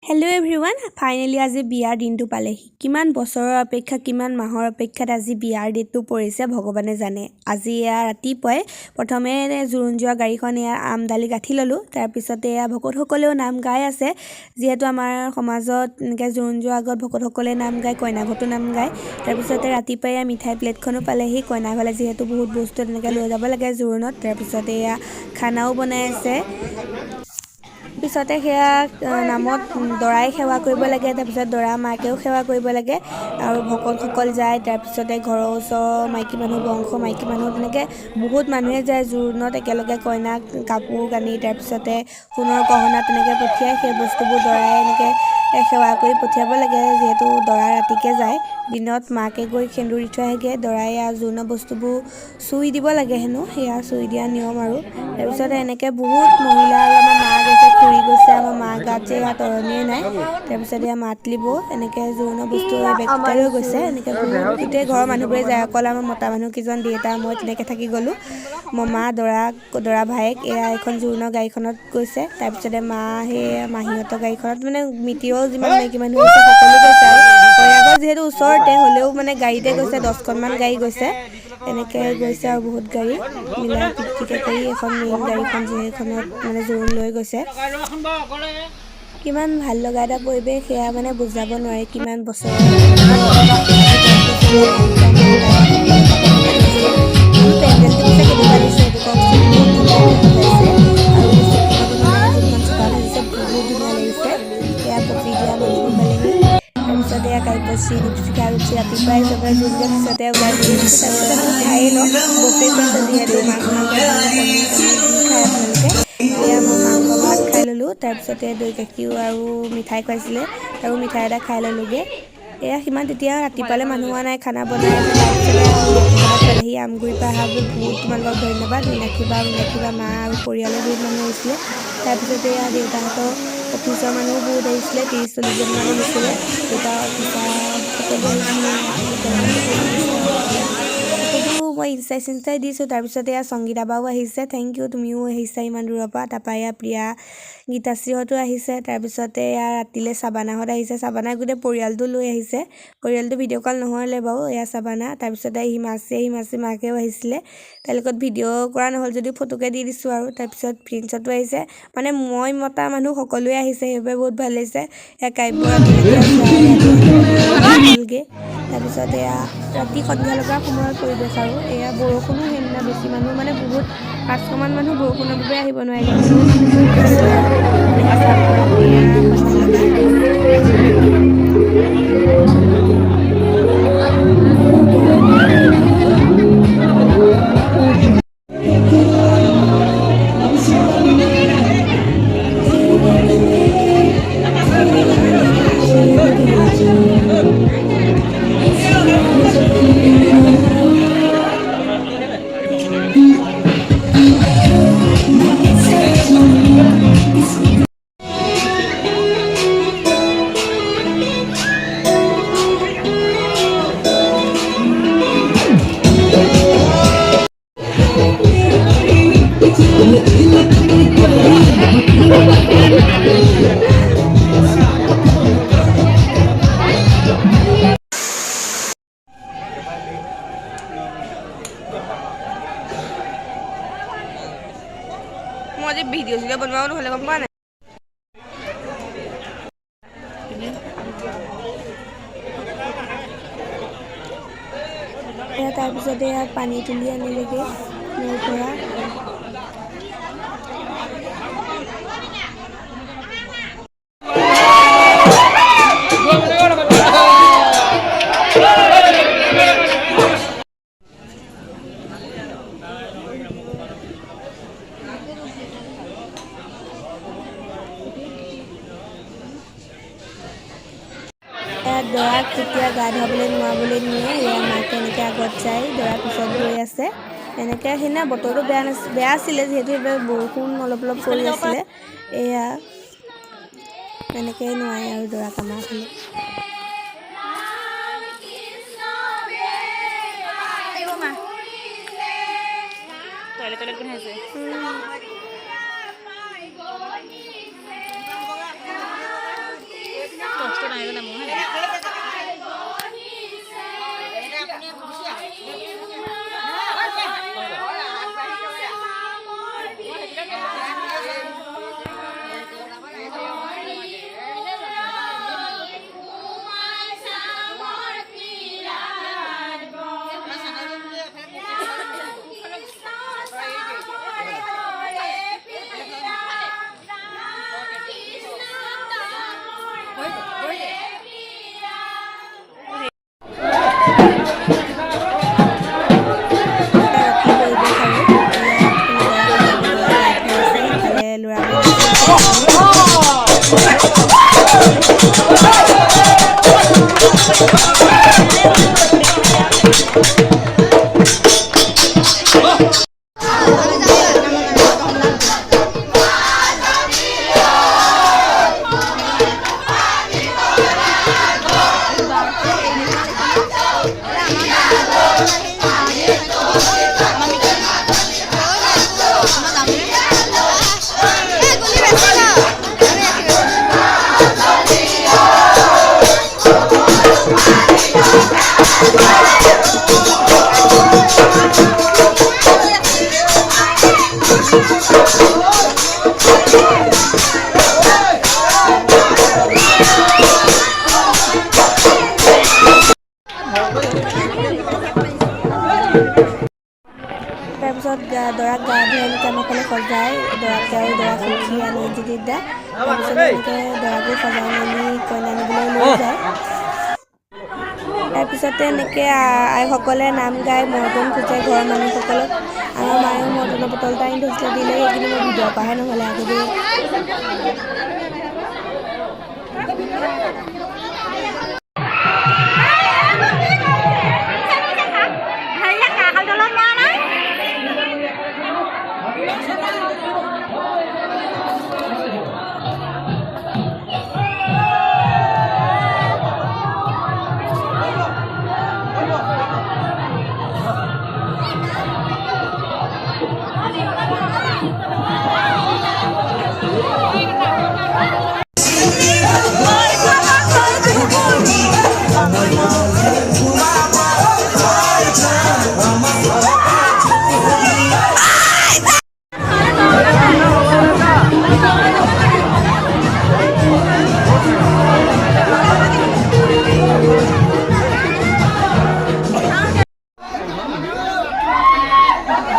Hello' everyone finally আজি বিয়াৰ দিনটো পালেহি কিমান বছৰৰ অপেক্ষা কিমান মাহৰ অপেক্ষাত আজি বিয়াৰ ডেটটো পৰিছে ভগৱানে জানে আজি এয়া ৰাতিপুৱাই প্ৰথমে জোৰোণ যোৱা গাড়ীখন এয়া আমদালি গাঁঠি ল'লোঁ তাৰপিছতে এয়া ভকতসকলেও নাম গাই আছে যিহেতু আমাৰ সমাজত এনেকৈ জোৰোণ যোৱাৰ আগত ভকতসকলে নাম গায় কইনা ঘৰতো নাম গায় তাৰপিছতে ৰাতিপুৱাই এয়া মিঠাই প্লেটখনো পালেহি কইনা ঘৰলৈ যিহেতু বহুত বস্তু তেনেকৈ লৈ যাব লাগে জোৰোণত তাৰপিছতে এয়া খানাও বনাই আছে পিছতে সেয়া নামত দৰাই সেৱা কৰিব লাগে তাৰপিছত দৰা মাকেও সেৱা কৰিব লাগে আৰু ভকতসকল যায় তাৰপিছতে ঘৰৰ ওচৰৰ মাইকী মানুহ বংশ মাইকী মানুহ তেনেকৈ বহুত মানুহে যায় জোৰোণত একেলগে কইনাক কাপোৰ কানি তাৰপিছতে সোণৰ গহনা তেনেকৈ পঠিয়াই সেই বস্তুবোৰ দৰাই এনেকৈ সেৱা কৰি পঠিয়াব লাগে যিহেতু দৰা ৰাতিকৈ যায় দিনত মাকে গৈ সেন্দুৰ দি থৈ আহেগৈ দৰাই জোৰোণৰ বস্তুবোৰ চুই দিব লাগে হেনো সেয়া চুই দিয়া নিয়ম আৰু তাৰপিছতে এনেকৈ বহুত মহিলা আৰু আমাৰ মা গৈছে খুৰী গৈছে আমাৰ মা গাত যে ইয়াত তৰণিয়ে নাই তাৰপিছতে এয়া মাতলি বৌ এনেকৈ জোৰোণৰ বস্তু বেগটোতে লৈ গৈছে এনেকৈ বহুত গোটেই ঘৰৰ মানুহবোৰে যায় অকল আমাৰ মতা মানুহ কেইজন দেউতা মই তেনেকৈ থাকি গ'লোঁ মা দৰা ভায়েক এয়া এখন জোৰোণৰ গাড়ীখনত গৈছে তাৰপিছতে মা সেই মাহীহঁতৰ গাড়ীখনত মানে মিতিৰৰ যিমান মাইকী মানুহ আছে সকলো গৈছে আৰু কইনাঘৰ যিহেতু ওচৰতে হ'লেও মানে গাড়ীতে গৈছে 10খনমান গাড়ী গৈছে এনেকৈ গৈছে আৰু বহুত গাড়ী মিলা প্ৰীতিকৈ কৰি এখন মেইন গাড়ীখন যিখনত মানে জোৰোণ লৈ গৈছে কিমান ভাল লগা এটা পৰিৱেশ সেয়া মানে বুজাব নোৱাৰি কিমান বছৰ আৰু পেণ্ডেলটো পিছে কেনেকুৱা দিছে সেইটো কওকচোন বহুত ধুনীয়াকৈ সজাইছে আৰু চকীখনো মানে যোনখন চোফা সাজিছে বহুত ধুনীয়া লাগিছে সেয়া কফি দিয়া মানুহো পালেহি তাৰপিছতে এয়া কাব্যশ্ৰী দীপশিখা ৰুচি ৰাতিপুৱাই চবৰে জোৰোণ দিয়াৰ পিছতে ওলাই মেলি আহিছোঁ তাৰপিছতে মই খায়েই লওঁ বফে কৈছে যিহেতু মাছ মাংস ডিম পনীৰ চনীৰ যি খায় আপোনালোকে এয়া মই মাংস ভাত খাই ল'লোঁ তাৰপিছতে দৈ গাখীৰ আৰু মিঠাই খুৱাইছিলে আৰু মিঠাই এটা খাই ল'লোঁগৈ এয়া সিমান তেতিয়া ৰাতিপুৱালৈ মানুহ হোৱা নাই খানা বনাই আছে তাৰপিছতে মীনাক্ষীবাহঁত পালেহি আমগুৰিৰ পৰা অহা বহুত তোমালোকক ধন্যবাদ মীনাক্ষী বা মা আৰু পৰিয়ালৰ বহুত মানুহ আহিছিলে তাৰপিছতে এয়া দেউতাহঁতৰ অফিচৰ মানুহো বহুত আহিছিলে 30-40জনমান আহিছিলে দেউতা অফিচাৰ সকলো আহিছিলে দেউতাহঁতে ফটো দিছে ফটোটো মই ইনষ্টাই দিছোঁ তাৰপিছতে এয়া সংগীতা বাও আহিছে থেংক ইউ তুমিও আহিছা ইমান দূৰৰ পৰা তাৰপৰা এয়া প্ৰিয়া গীতাশ্ৰীহঁতো আহিছে তাৰপিছতে এয়া ৰাতিলৈ চাবানাহঁত আহিছে চাবানা গোটেই পৰিয়ালটো লৈ আহিছে পৰিয়ালটো ভিডিঅ' কল নহ'লে বাৰু এয়া চাবানা তাৰপিছতে হিমাশ্ৰী মাকেও আহিছিলে তাৰ লগত ভিডিঅ' কৰা নহ'ল যদিও ফটোকে দি দিছোঁ আৰু তাৰপিছত প্ৰিন্সতো আহিছে মানে মই মতা মানুহ সকলোৱে আহিছে সেইবাবে বহুত ভাল লাগিছে এয়া কাব্য ৰাতিলৈকে আছে হ'লগৈ তাৰপিছত এয়া ৰাতি সন্ধিয়া লগাৰ সময়ৰ পৰিৱেশ আৰু এয়া বৰষুণো সেইদিনা বেছি মানুহ মানে বহুত 500মান মানুহ বৰষুণৰ বাবে আহিব নোৱাৰিলে হ'লেও মানে বহুত আছিলে আৰু হেঁচা পৰা এয়া সন্ধিয়ালৈকে মই আজি ভিডিঅ' চিডিঅ' বনোৱাও নহ'লে গম পোৱা নাই তাৰপিছতে ইয়াত পানী তুলি আনিলেগৈ নৈৰ পৰা দৰাক যেতিয়া গা ধুৱাবলৈ নোৱাবলৈ নিয়ে এয়া মাকে এনেকৈ আগত যায় দৰাৰ পিছত গৈ আছে এনেকৈ সেইদিনা বতৰটো বেয়া আছিলে যিহেতু এইবাৰ বৰষুণ অলপ পৰি আছিলে এয়া এনেকৈ নোৱাৰে আৰু দৰাক আমাৰ ফালে তাৰপিছত দৰাক গা ধুৱাই এনেকৈ আমাকলে সজাই দৰাকে আৰু দৰা সখী আনি দিদা তাৰপিছত এনেকৈ দৰাকো সজাই মেলি কইনা আনিবলৈ লৈ যায়। তাৰপিছতে এনেকৈ আইসকলে নাম গাই মৰ্টন খোজে ঘৰৰ মানুহসকলক। আমাৰ মায়েও মৰ্টনৰ বটল এটা আনি থৈছিলে দিলে, সেইখিনি মই ভিডিঅ' কৰাহে নহ'লে আগতে।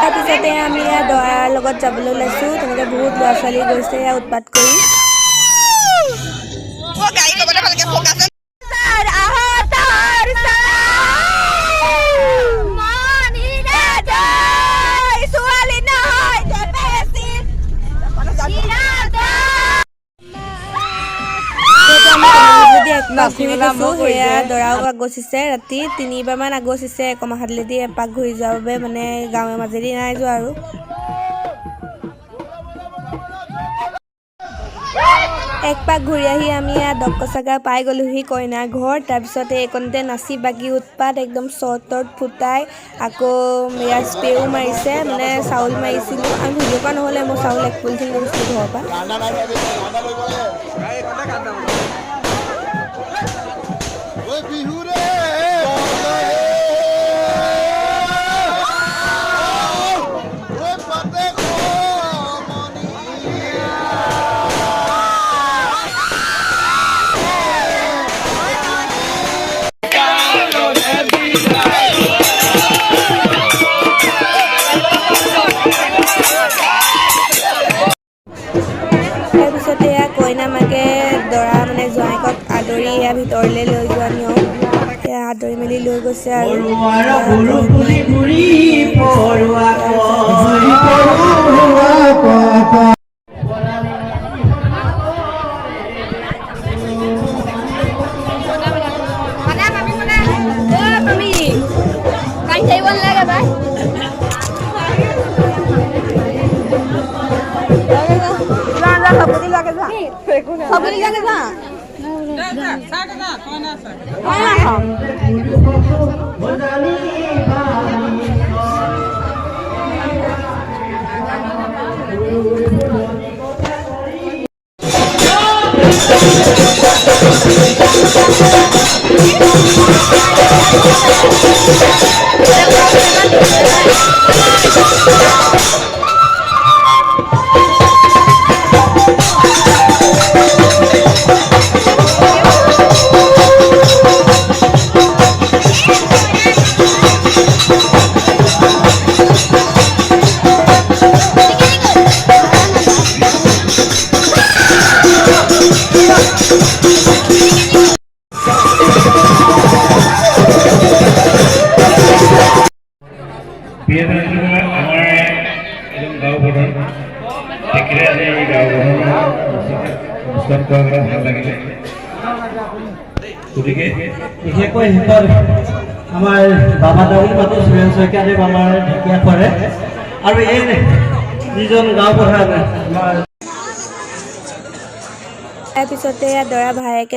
তাৰপিছতে আমি দৰাৰ লগত যাবলৈ লৈছোঁ। তেনেকৈ বহুত ল'ৰা ছোৱালী গৈছে উৎপাত কৰি। সেয়া দৰাও আগচিছে ৰাতি 3বাৰমান আগচিছে কমাহাটলেদি এপাক ঘূৰি যোৱাৰ বাবে, মানে গাঁৱৰ মাজেদি নাই যোৱা আৰু। এক পাক ঘূৰি আহি আমি দকচাগা পাই গ'লোহি কইনাৰ ঘৰ। তাৰপিছতে এইকণতে নাচি বাগি উৎপাত একদম চৰ্ট ফুটাই আকৌ ইয়াৰ স্প্ৰেও মাৰিছে, মানে চাউল মাৰিছিলোঁ। আৰু ভিডিঅ' কৰা নহ'লে মই চাউল 1 পলিথিন লৈছিলোঁ ঘৰৰ পৰা। তাৰপিছতে কইনা মাকে দৰা মানে জোঁৱাইকক আদৰি ভিতৰলৈ লৈ যোৱা নিয়ম, আদৰি মেলি লৈ গৈছে আৰু আমাৰ এজন গাঁও প্ৰধান তেখেতে আজি এই গাঁওখনৰ অনুষ্ঠান কৰা ভাল লাগিলে গতিকে বিশেষকৈ শেষত আমাৰ বাবা দাউল মাতো সুৰেন শইকীয়াদেৱ আমাৰ ঢেকীয়া কৰে আৰু এই যিজন গাঁও প্ৰধান আমাৰ তাৰ পিছতে দৰা ভায়েকে